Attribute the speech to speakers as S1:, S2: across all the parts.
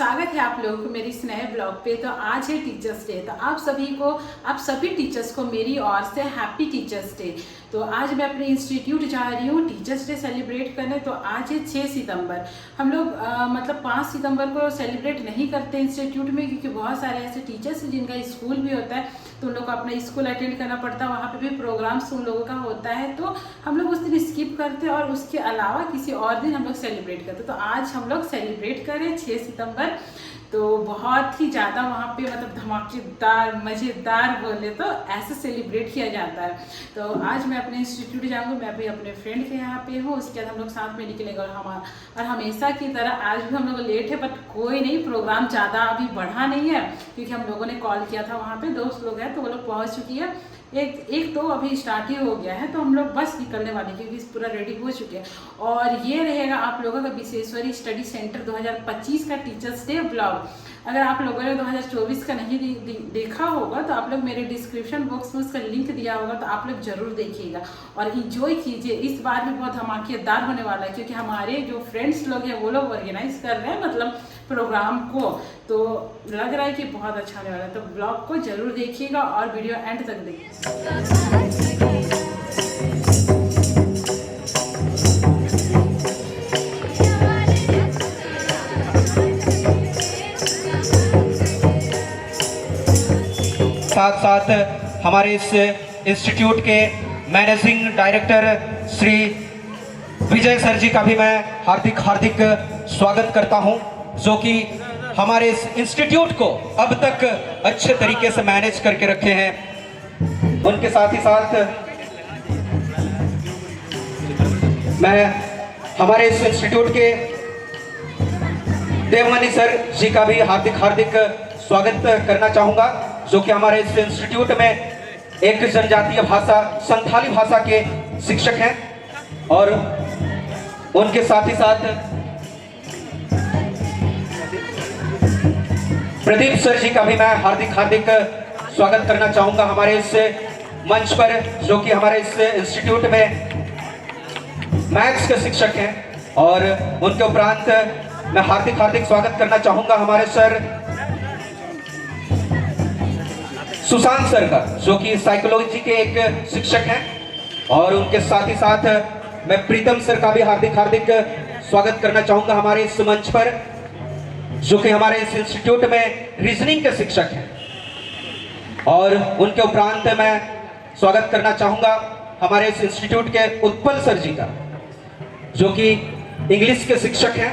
S1: स्वागत है आप लोगों को मेरे इस नए ब्लॉग पे। तो आज है टीचर्स डे, तो आप सभी टीचर्स को मेरी ओर से हैप्पी टीचर्स डे। तो आज मैं अपने इंस्टीट्यूट जा रही हूँ टीचर्स डे सेलिब्रेट करने। तो आज है 6 सितंबर। हम लोग मतलब 5 सितंबर को सेलिब्रेट नहीं करते इंस्टीट्यूट में, क्योंकि बहुत सारे ऐसे टीचर्स हैं जिनका स्कूल भी होता है, तो उन लोग को अपना स्कूल अटेंड करना पड़ता है, वहाँ पे भी प्रोग्राम्स उन लोगों का होता है, तो हम लोग उस दिन स्किप करते हैं और उसके अलावा किसी और दिन हम लोग सेलिब्रेट करते हैं। तो आज हम लोग सेलिब्रेट करें 6 सितंबर। तो बहुत ही ज़्यादा वहाँ पे मतलब धमाकेदार मज़ेदार बोले तो ऐसे सेलिब्रेट किया जाता है। तो आज मैं अपने इंस्टीट्यूट जाऊँगी, मैं भी अपने फ्रेंड के यहाँ पे हूँ, उसके बाद हम लोग साथ में निकलेंगे। और हमेशा की तरह आज भी हम लोग लेट है, बट कोई नहीं, प्रोग्राम ज़्यादा अभी बढ़ा नहीं है, क्योंकि हम लोगों ने कॉल किया था, वहाँ पे दोस्त लोग हैं तो वो लोग पहुँच चुकी है। एक तो अभी स्टार्ट ही हो गया है, तो हम लोग बस निकलने वाले, क्योंकि पूरा रेडी हो चुके हैं। और ये रहेगा आप लोगों का विश्वेश्वरी स्टडी सेंटर 2025 का टीचर्स डे ब्लॉग। अगर आप लोगों ने 2024 का नहीं देखा होगा तो आप लोग मेरे डिस्क्रिप्शन बॉक्स में उसका लिंक दिया होगा, तो आप लोग जरूर देखिएगा और इंजॉय कीजिए। इस बार भी बहुत धमाकेदार होने वाला है, क्योंकि हमारे जो फ्रेंड्स लोग हैं वो लोग ऑर्गेनाइज कर रहे हैं मतलब प्रोग्राम को, तो लग रहा है कि बहुत अच्छा होने वाला है। तो ब्लॉग को जरूर देखिएगा और वीडियो एंड तक देखिए।
S2: साथ साथ हमारे इस इंस्टीट्यूट के managing director Shri Vijay sir ji का भी मैं हार्दिक स्वागत करता हूं, जो कि हमारे इस इंस्टीट्यूट को अब तक अच्छे तरीके से मैनेज करके रखे हैं। उनके साथ ही साथ मैं हमारे इस इंस्टीट्यूट के देवमणि सर जी का भी हार्दिक स्वागत करना चाहूंगा, जो कि हमारे इस इंस्टीट्यूट में एक जनजातीय भाषा संथाली भाषा के शिक्षक हैं। और उनके साथ ही साथ प्रदीप सर जी का भी मैं हार्दिक स्वागत करना चाहूंगा हमारे इस मंच पर, जो कि हमारे इस इंस्टीट्यूट में मैथ्स के शिक्षक हैं। और उनके उपरांत मैं हार्दिक स्वागत करना चाहूंगा हमारे सर सुशांत सर का, जो कि साइकोलॉजी के एक शिक्षक हैं। और उनके साथ ही साथ मैं प्रीतम सर का भी हार्दिक स्वागत करना चाहूंगा हमारे इस मंच पर, जो कि हमारे इस इंस्टीट्यूट में रीजनिंग के शिक्षक हैं। और उनके उपरांत मैं स्वागत करना चाहूंगा हमारे इस इंस्टीट्यूट के उत्पल सर जी का, जो कि इंग्लिश के शिक्षक हैं,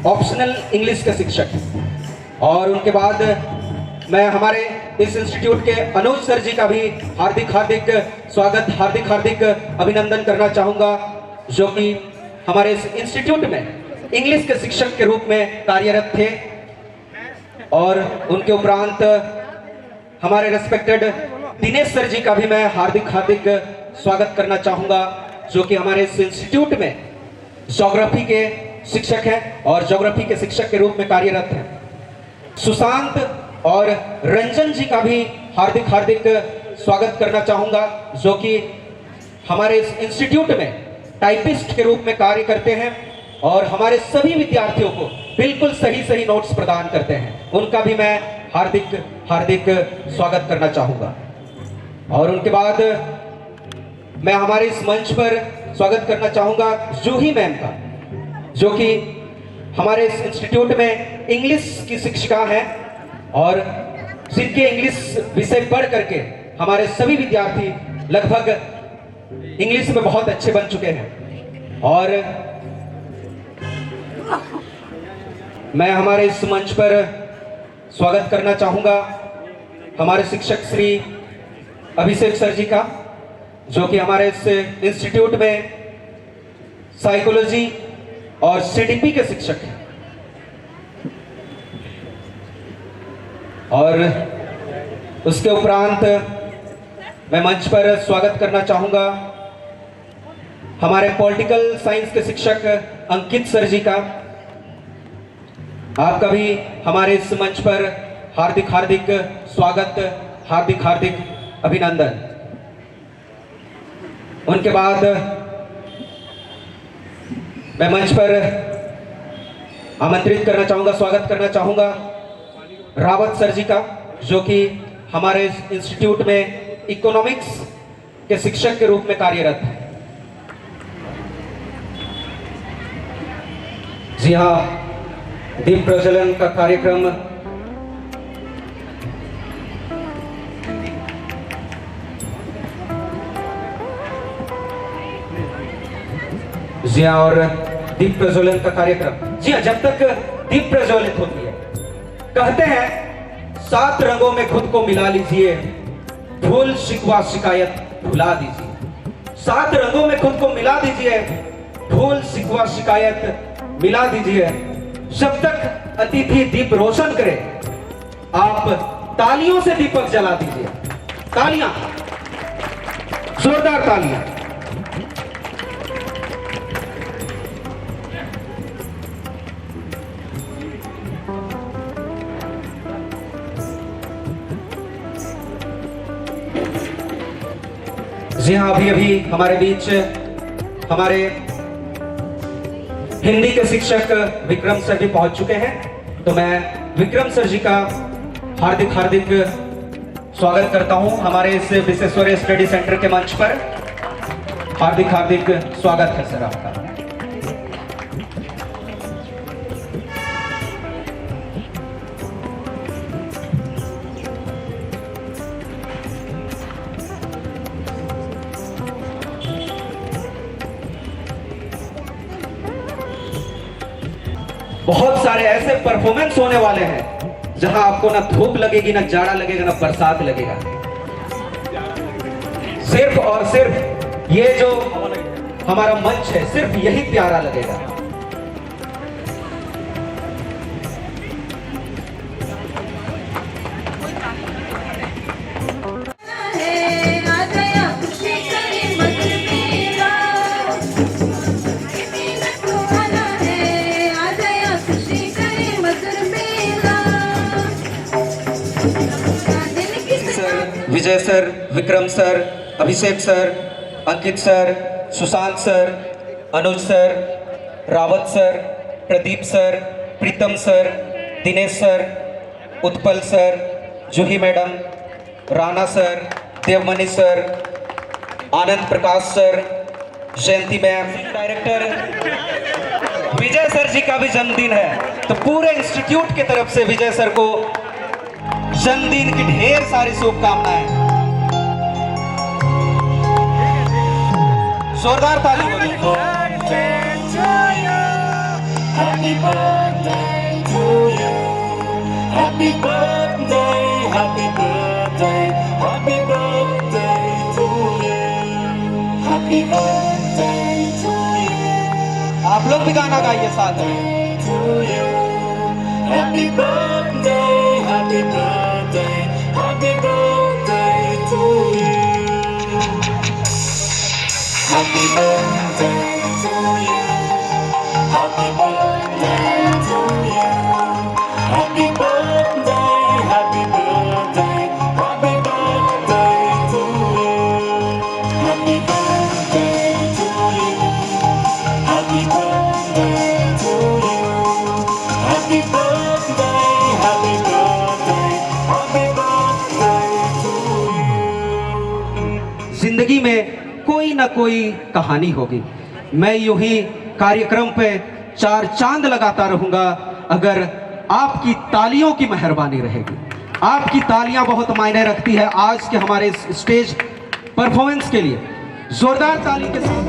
S2: ऑप्शनल इंग्लिश के शिक्षक हैं। और उनके बाद मैं हमारे इस इंस्टीट्यूट के अनुज सर जी का भी हार्दिक स्वागत हार्दिक अभिनंदन करना चाहूंगा, जो कि हमारे इस इंस्टीट्यूट में इंग्लिश के शिक्षक के रूप में कार्यरत थे। और उनके उपरांत हमारे रेस्पेक्टेड दिनेश सर जी का भी मैं हार्दिक स्वागत करना चाहूंगा, जो कि हमारे इस इंस्टीट्यूट में ज्योग्राफी के शिक्षक हैं और ज्योग्राफी के शिक्षक के रूप में कार्यरत हैं। सुशांत और रंजन जी का भी हार्दिक स्वागत करना चाहूंगा, जो कि हमारे इस इंस्टीट्यूट में टाइपिस्ट के रूप में कार्य करते हैं और हमारे सभी विद्यार्थियों को बिल्कुल सही नोट्स प्रदान करते हैं। उनका भी मैं हार्दिक स्वागत करना चाहूंगा। और उनके बाद मैं हमारे इस मंच पर स्वागत करना चाहूंगा जूही मैम का, जो कि हमारे इस इंस्टीट्यूट में इंग्लिश की शिक्षिका हैं और जिनके इंग्लिश विषय पढ़ करके हमारे सभी विद्यार्थी लगभग इंग्लिश में बहुत अच्छे बन चुके हैं। और मैं हमारे इस मंच पर स्वागत करना चाहूंगा हमारे शिक्षक श्री अभिषेक सर जी का, जो कि हमारे इस इंस्टीट्यूट में साइकोलॉजी और सीडीपी के शिक्षक हैं। और उसके उपरांत मैं मंच पर स्वागत करना चाहूंगा हमारे पॉलिटिकल साइंस के शिक्षक अंकित सर जी का। आपका भी हमारे इस मंच पर हार्दिक स्वागत हार्दिक अभिनंदन। उनके बाद मैं मंच पर आमंत्रित करना चाहूँगा, स्वागत करना चाहूँगा रावत सर जी का, जो कि हमारे इंस्टीट्यूट में इकोनॉमिक्स के शिक्षक के रूप में कार्यरत है। जी हाँ, दीप प्रज्वलन का कार्यक्रम जी हाँ, और दीप प्रज्वलन का कार्यक्रम, जी हाँ, जब तक दीप प्रज्वलित होती है, कहते हैं 7 रंगों में खुद को मिला लीजिए, भूल शिकवा शिकायत भुला दीजिए। 7 रंगों में खुद को मिला दीजिए, भूल शिकवा शिकायत मिला दीजिए। जब तक अतिथि दीप रोशन करे, आप तालियों से दीपक जला दीजिए। तालियां, जोरदार तालियां। जी हाँ, अभी अभी हमारे बीच हमारे हिंदी के शिक्षक विक्रम सर भी पहुंच चुके हैं, तो मैं विक्रम सर जी का हार्दिक हार्दिक स्वागत करता हूं हमारे इस विश्वेश्वरैया स्टडी सेंटर के मंच पर। हार्दिक हार्दिक स्वागत है सर आपका। बहुत सारे ऐसे परफॉर्मेंस होने वाले हैं जहां आपको ना धूप लगेगी, ना जाड़ा लगेगा, ना बरसात लगेगा। सिर्फ और सिर्फ ये जो हमारा मंच है, सिर्फ यही प्यारा लगेगा। Vijay sir, Vikram sir, Abhishek sir, Ankit sir, Sushant sir, Anuj sir, Rawat sir, Pradeep sir, Pritam sir, Dinesh sir, Utpal sir, Juhi madam, Rana sir, Devmani sir, Anand Prakash sir, Jayanti ma'am, director Vijay sir ji का भी जन्मदिन है, तो पूरे इंस्टीट्यूट की तरफ से विजय सर को जन्मदिन की ढेर सारी शुभकामनाएं। जोरदार ताली हो। Happy birthday to you. Happy birthday, happy birthday, happy birthday to you. Happy birthday to you. आप लोग भी गाना गाइए साथ में। To you. Happy birthday, happy birthday, happy birthday to you. Happy birthday to you. Happy birthday to you. Happy birthday, happy birthday, happy birthday to you. Happy birthday to you. Happy birthday to you. Happy birthday, happy birthday, happy birthday to you. जिंदगी में कोई ना कोई कहानी होगी। मैं यूं ही कार्यक्रम पे 4 चांद लगाता रहूंगा अगर आपकी तालियों की मेहरबानी रहेगी। आपकी तालियां बहुत मायने रखती है आज के हमारे स्टेज परफॉर्मेंस के लिए। जोरदार ताली के साथ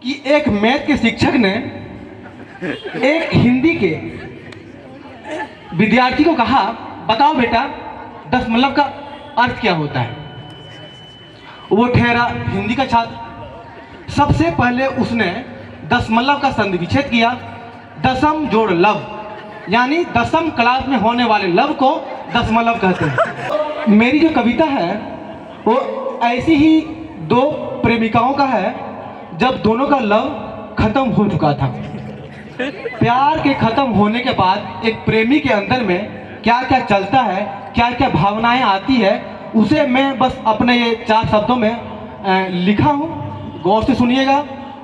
S3: कि एक मैथ के शिक्षक ने एक हिंदी के विद्यार्थी को कहा, बताओ बेटा दशमलव का अर्थ क्या होता है। वो ठहरा हिंदी का छात्र। सबसे पहले उसने दशमलव का संधि विच्छेद किया। दशम जोड़ लव, यानी दशम क्लास में होने वाले लव को दशमलव कहते हैं। मेरी जो कविता है वो ऐसी ही 2 प्रेमिकाओं का है जब दोनों का लव खत्म हो चुका था। प्यार के खत्म होने के बाद एक प्रेमी के अंदर में क्या क्या चलता है, क्या क्या भावनाएं आती है, उसे मैं बस अपने ये 4 शब्दों में लिखा हूँ गौर से सुनिएगा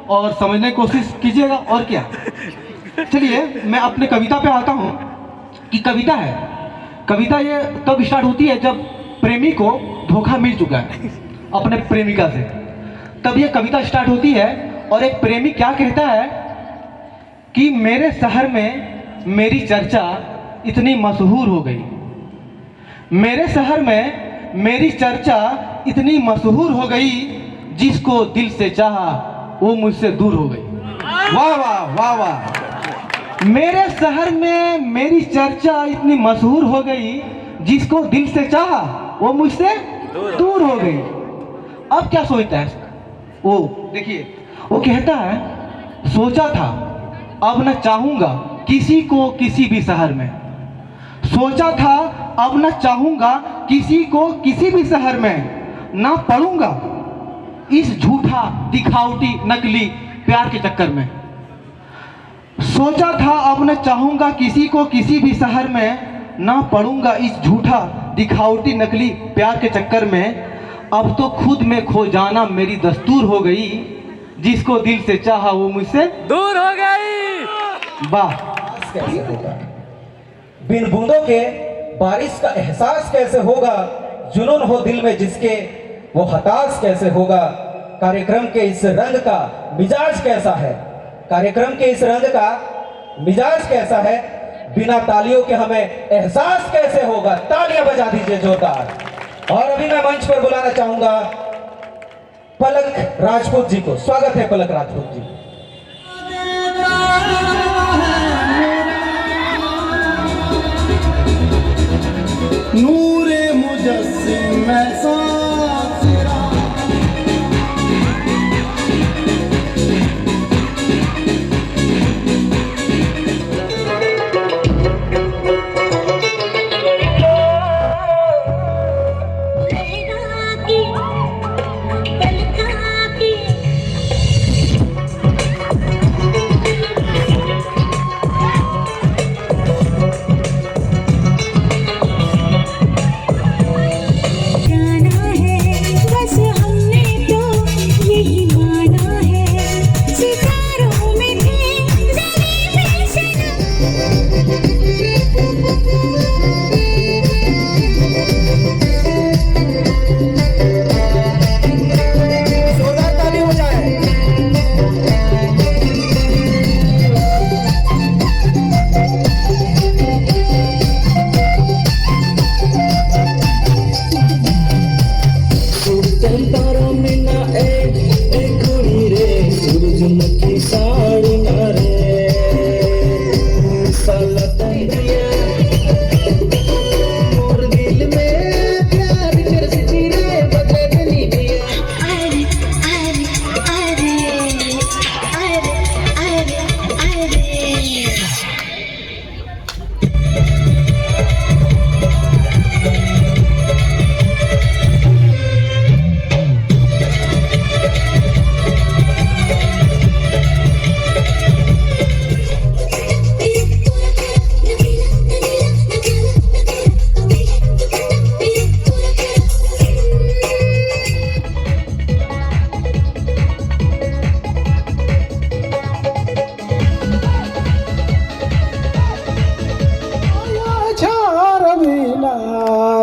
S3: और समझने की कोशिश कीजिएगा। और क्या, चलिए मैं अपने कविता पे आता हूँ कि कविता है, कविता ये तब स्टार्ट होती है जब प्रेमी को धोखा मिल चुका है अपने प्रेमिका से, तब ये कविता स्टार्ट होती है। और एक प्रेमी क्या कहता है कि मेरे शहर में मेरी चर्चा इतनी मशहूर हो गई, मेरे शहर में मेरी चर्चा इतनी मशहूर हो गई, जिसको दिल से चाहा वो मुझसे दूर हो गई। वाह वाह वाह वाह। मेरे शहर में मेरी चर्चा इतनी मशहूर हो गई, जिसको दिल से चाहा वो मुझसे दूर हो गई। अब क्या सोचता है वो, देखिए वो कहता है सोचा था अब न चाहूंगा किसी को किसी भी शहर में, सोचा था अब न चाहूंगा किसी को किसी भी शहर में, ना पड़ूंगा इस झूठा दिखावटी नकली प्यार के चक्कर में। सोचा था अब न चाहूंगा किसी को किसी भी शहर में, ना पड़ूंगा इस झूठा दिखावटी नकली प्यार के चक्कर में। अब तो खुद में खो जाना मेरी दस्तूर हो गई, जिसको दिल से चाहा वो मुझसे
S4: दूर हो गई।
S3: वाह।
S2: कैसे होगा बिन बूंदों के बारिश का एहसास कैसे होगा, जुनून हो दिल में जिसके वो हताश कैसे होगा। कार्यक्रम के इस रंग का मिजाज कैसा है, कार्यक्रम के इस रंग का मिजाज कैसा है, बिना तालियों के हमें एहसास कैसे होगा। तालियां बजा दीजिए जोरदार। और अभी मैं मंच पर बुलाना चाहूंगा पलक राजपूत जी को। स्वागत है पलक राजपूत जी।
S5: नूरे मुजस्सिम में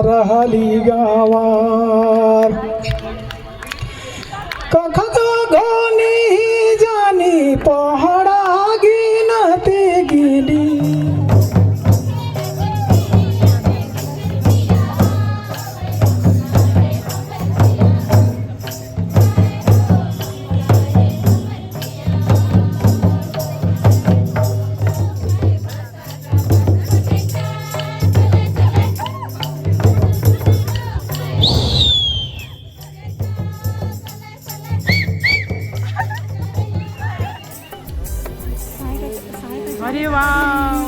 S5: रहली गावार कखतो घोनी जानी पहाड़ा गिनते गिली
S1: अरे वाह,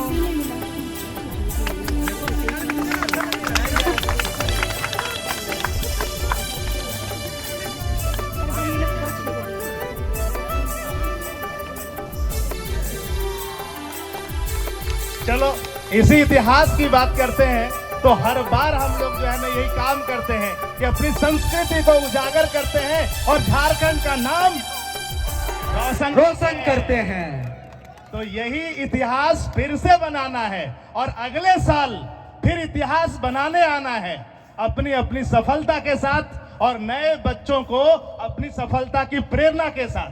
S6: चलो इसी इतिहास की बात करते हैं तो हर बार हम लोग जो है ना यही काम करते हैं कि अपनी संस्कृति को उजागर करते हैं और झारखंड का नाम
S2: रोशन करते हैं।
S6: तो यही इतिहास फिर से बनाना है और अगले साल फिर इतिहास बनाने आना है अपनी अपनी सफलता के साथ और नए बच्चों को अपनी सफलता की प्रेरणा के साथ।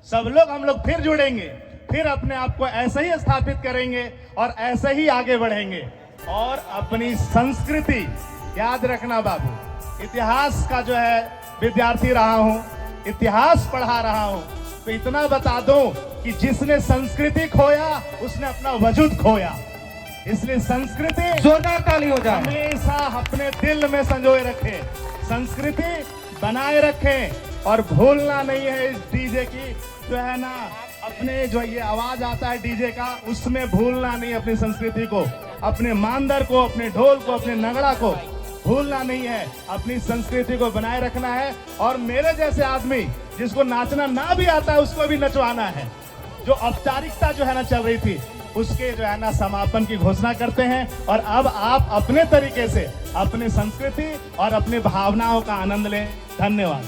S6: सब लोग हम लोग फिर जुड़ेंगे, फिर अपने आप को ऐसे ही स्थापित करेंगे और ऐसे ही आगे बढ़ेंगे। और अपनी संस्कृति याद रखना बाबू, इतिहास का जो है विद्यार्थी रहा हूं, इतिहास पढ़ा रहा हूं, तो इतना बता दूं कि जिसने संस्कृति खोया उसने अपना वजूद खोया। इसलिए संस्कृति
S2: जोरदार ताली हो जाए।
S6: हमेशा अपने दिल में संजोए रखें, संस्कृति बनाए रखें और भूलना नहीं है इस डीजे की जो है ना, अपने जो ये आवाज आता है डीजे का, उसमें भूलना नहीं अपनी संस्कृति को, अपने मांदर को, अपने ढोल को, अपने नगड़ा को भूलना नहीं है, अपनी संस्कृति को बनाए रखना है। और मेरे जैसे आदमी जिसको नाचना ना भी आता है उसको भी नचवाना है। जो औपचारिकता जो है ना चल रही थी उसके जो है ना समापन की घोषणा करते हैं और अब आप अपने तरीके से अपनी संस्कृति और अपनी भावनाओं का आनंद लें। धन्यवाद।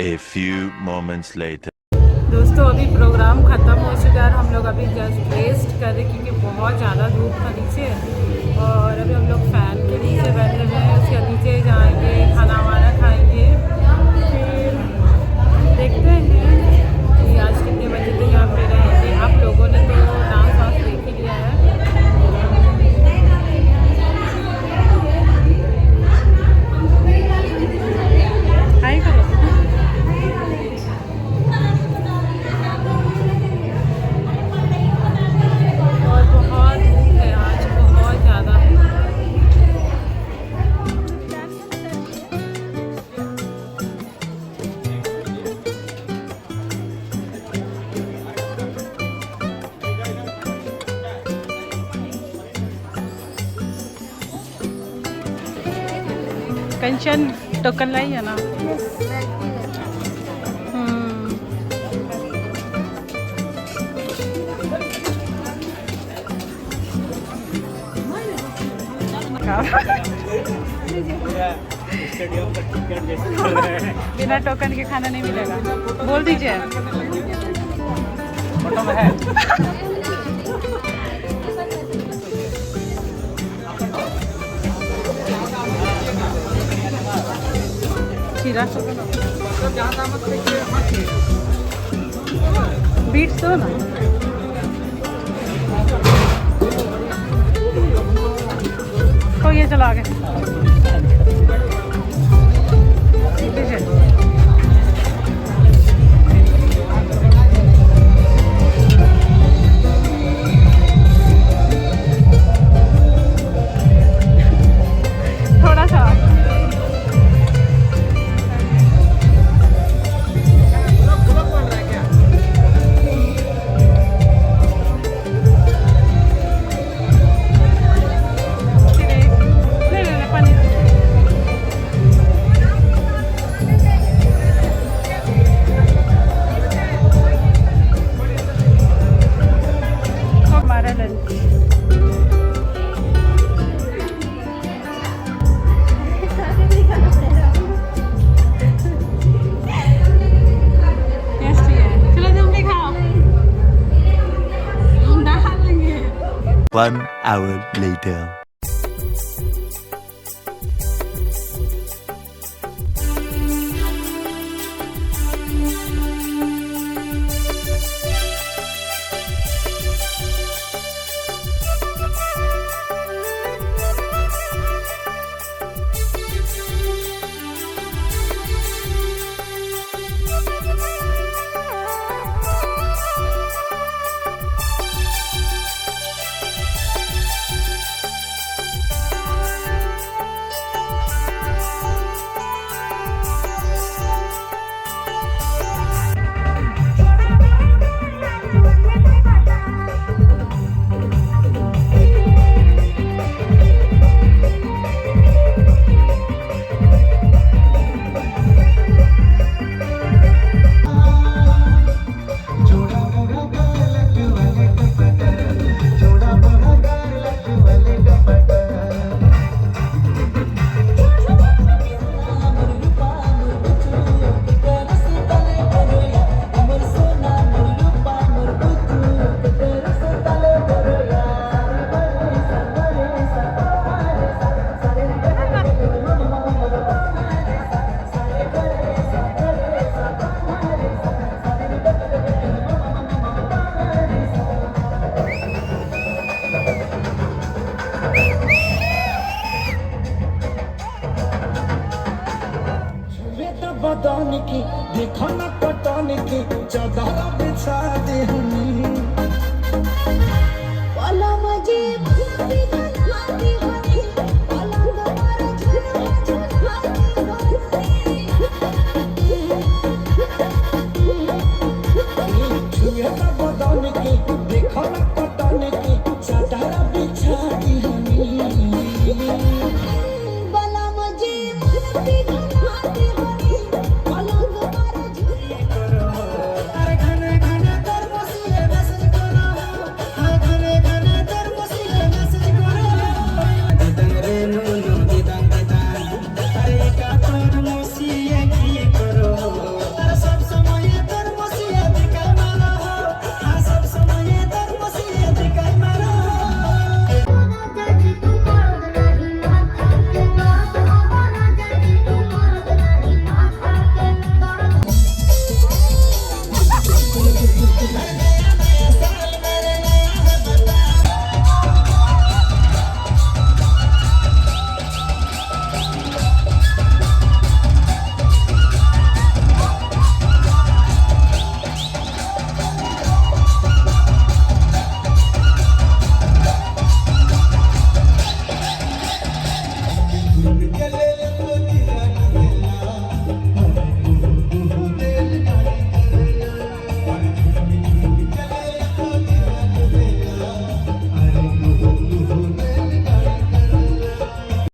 S7: A few moments later.
S1: दोस्तों अभी प्रोग्राम ख़त्म हो चुका है, हम लोग अभी जस्ट रेस्ट कर रहे क्योंकि बहुत ज़्यादा धूप था नीचे, और अभी हम लोग फैन के नीचे बैठे हुए हैं। उसके नीचे जाएंगे, खाना वाना खाएंगे, फिर देखते हैं कि आज कितने बजे तक यहाँ पे रहेंगे। आप लोगों ने तो डांस वांस देख ही लिया है। हाय करो। और बहुत धूप है आज, बहुत ज़्यादा है। कंचन टोकन लाई है ना? बिना टोकन के खाना नहीं मिलेगा, बोल दीजिए। फोटो में है। खीरा बीट्स दो ना। तो ये चला आगे थोड़ा सा।
S7: One hour later.
S5: बदन की देखो न पटन की चादर बिछा दे बदन की देखो न पटन की चादर बिछा दी के ले